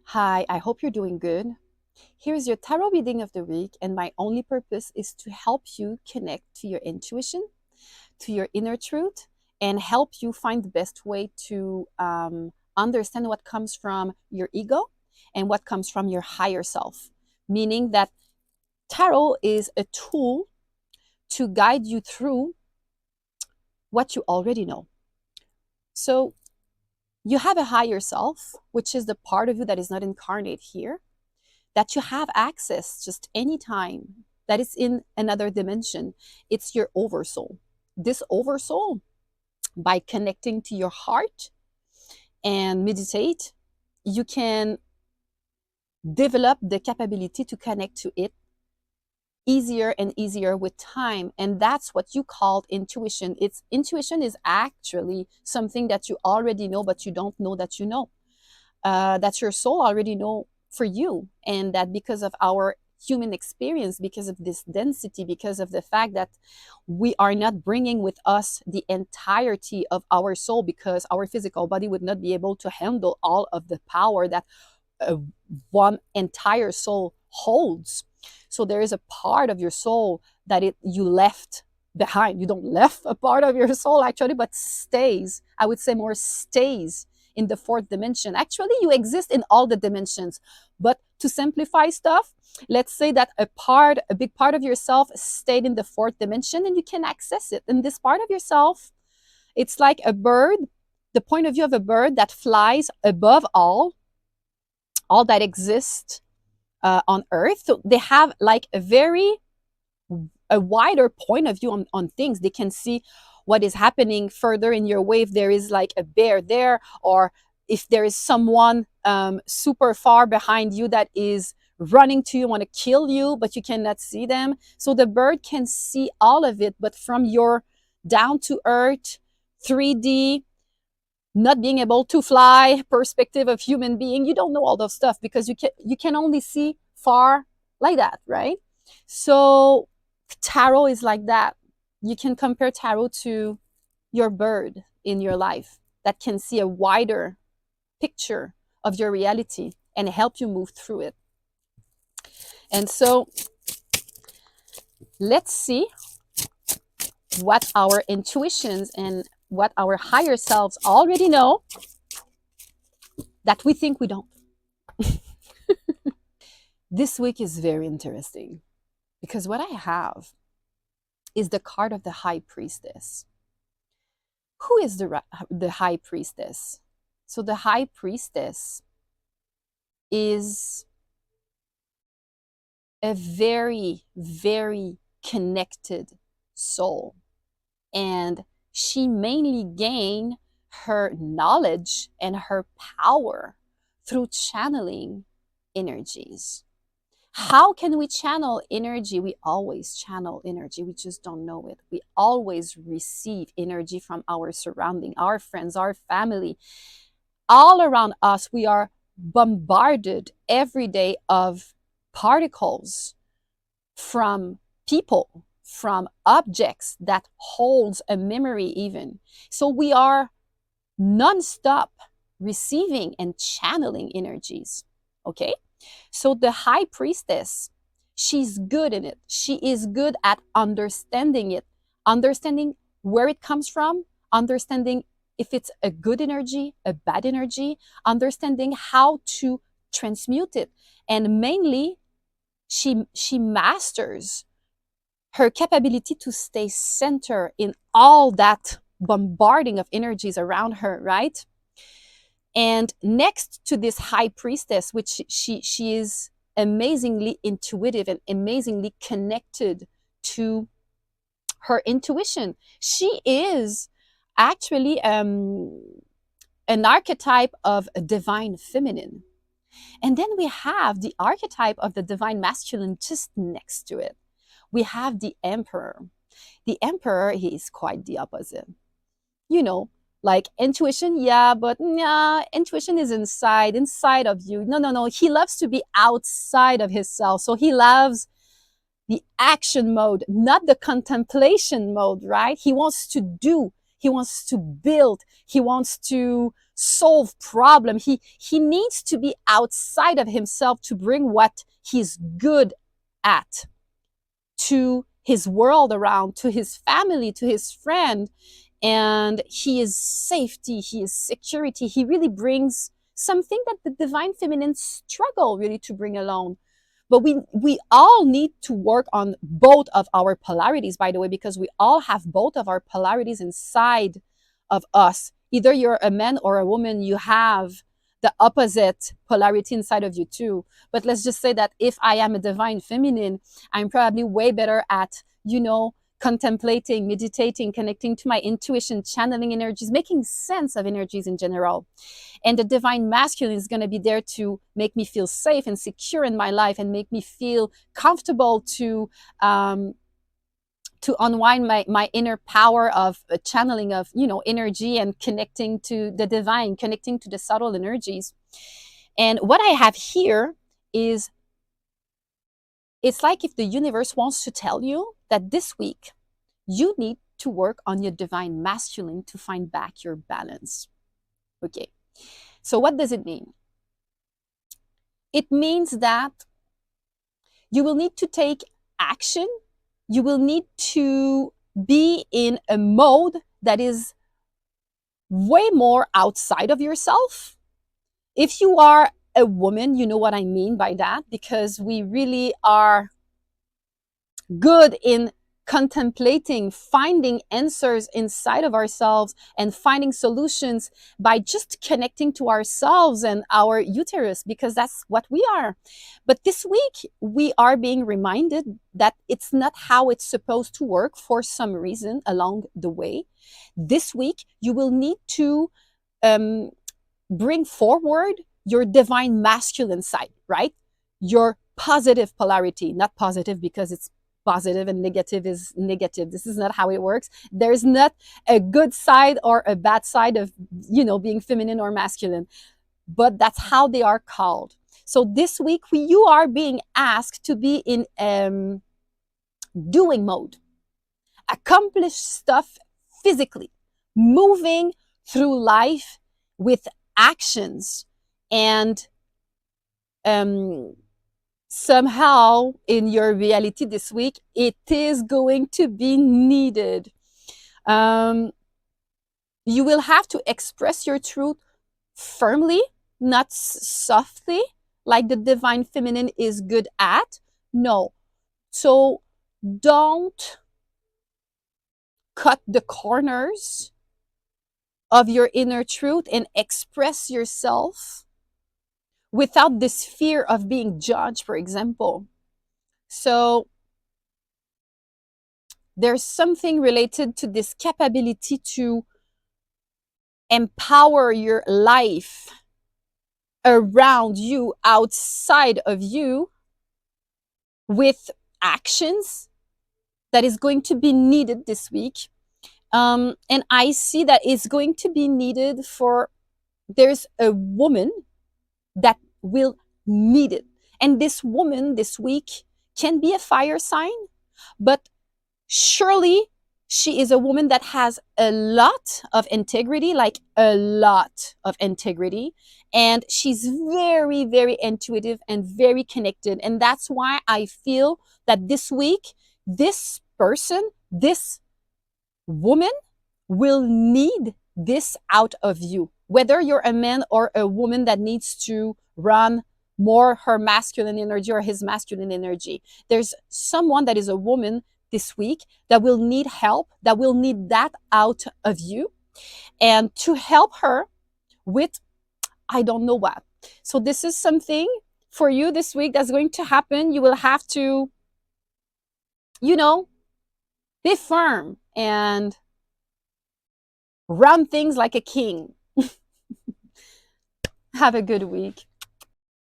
Hi, I hope you're doing good. Here's your tarot reading of the week, and my only purpose is to help you connect to your intuition, to your inner truth, and help you find the best way to understand what comes from your ego and what comes from your higher self. Meaning that tarot is a tool to guide you through what you already know. So, you have a higher self, which is the part of you that is not incarnate here, that you have access just anytime, that is in another dimension. It's your oversoul. This oversoul, by connecting to your heart and meditate, you can develop the capability to connect to it easier and easier with time. And that's what you called intuition. It's intuition is actually something that you already know, but you don't know that you know. That your soul already know for you, and that because of our human experience, because of this density, because of the fact that we are not bringing with us the entirety of our soul, because our physical body would not be able to handle all of the power that uh, one entire soul holds. So there is a part of your soul that you left behind. You don't left a part of your soul actually, but stays, I would say more stays in the fourth dimension. Actually, you exist in all the dimensions. But to simplify stuff, let's say that a big part of yourself stayed in the fourth dimension and you can access it. And this part of yourself, it's like a bird, the point of view of a bird that flies above all that exists on Earth. So they have like a wider point of view on things. They can see what is happening further in your way. If there is like a bear there, or if there is someone super far behind you that is running to you, want to kill you, but you cannot see them. So the bird can see all of it, but from your down to earth 3D, not being able to fly perspective of human being, you don't know all those stuff because you can only see far like that, right? So tarot is like that. You can compare tarot to your bird in your life that can see a wider picture of your reality and help you move through it. And so let's see what our intuitions and what our higher selves already know that we think we don't. This week is very interesting because what I have is the card of the high priestess. Who is the high priestess? So the high priestess is a very, very connected soul. And she mainly gained her knowledge and her power through channeling energies. How can we channel energy? We always channel energy. We just don't know it. We always receive energy from our surrounding, our friends, our family. All around us, we are bombarded every day of particles from people, from objects that holds a memory even. So we are nonstop receiving and channeling energies. Okay? So the high priestess, she's good in it. She is good at understanding it, understanding where it comes from, understanding if it's a good energy, a bad energy, understanding how to transmute it. And mainly, she masters her capability to stay centered in all that bombarding of energies around her, right? And next to this high priestess, which she is amazingly intuitive and amazingly connected to her intuition. She is actually an archetype of a divine feminine. And then we have the archetype of the divine masculine just next to it. We have the emperor. The emperor, he is quite the opposite. You know, like intuition, yeah, but nah, intuition is inside of you. No, no, no. He loves to be outside of himself. So he loves the action mode, not the contemplation mode, right? He wants to do, he wants to build, he wants to solve problem. He needs to be outside of himself to bring what he's good at to his world around, to his family, to his friend. And he is safety, he is security. He really brings something that the divine feminine struggle really to bring along. But we all need to work on both of our polarities, by the way, because we all have both of our polarities inside of us. Either you're a man or a woman, you have the opposite polarity inside of you too. But let's just say that if I am a divine feminine, I'm probably way better at, contemplating, meditating, connecting to my intuition, channeling energies, making sense of energies in general. And the divine masculine is going to be there to make me feel safe and secure in my life and make me feel comfortable to unwind my inner power of channeling of energy and connecting to the divine, connecting to the subtle energies. And what I have here is, it's like if the universe wants to tell you that this week you need to work on your divine masculine to find back your balance. Okay, so what does it mean? It means that you will need to take action. You will need to be in a mode that is way more outside of yourself. If you are a woman, you know what I mean by that, because we really are good in contemplating, finding answers inside of ourselves and finding solutions by just connecting to ourselves and our uterus, because that's what we are. But this week, we are being reminded that it's not how it's supposed to work for some reason along the way. This week, you will need to bring forward your divine masculine side, right? Your positive polarity, not positive because it's positive and negative is negative. This is not how it works. There's not a good side or a bad side of, being feminine or masculine, but that's how they are called. So this week, you are being asked to be in doing mode, accomplish stuff physically, moving through life with actions, and somehow in your reality this week, it is going to be needed. You will have to express your truth firmly, not softly, like the divine feminine is good at. No. So don't cut the corners of your inner truth and express yourself without this fear of being judged, for example. So there's something related to this capability to empower your life around you, outside of you, with actions that is going to be needed this week. And I see that it's going to be needed there's a woman that will need it. And this woman this week can be a fire sign, but surely she is a woman that has a lot of integrity, like a lot of integrity. And she's very, very intuitive and very connected. And that's why I feel that this week, this person, this woman will need this out of you. Whether you're a man or a woman that needs to run more her masculine energy or his masculine energy, there's someone that is a woman this week that will need help, that will need that out of you, and to help her with I don't know what. So this is something for you this week that's going to happen. You will have to, be firm and run things like a king. Have a good week.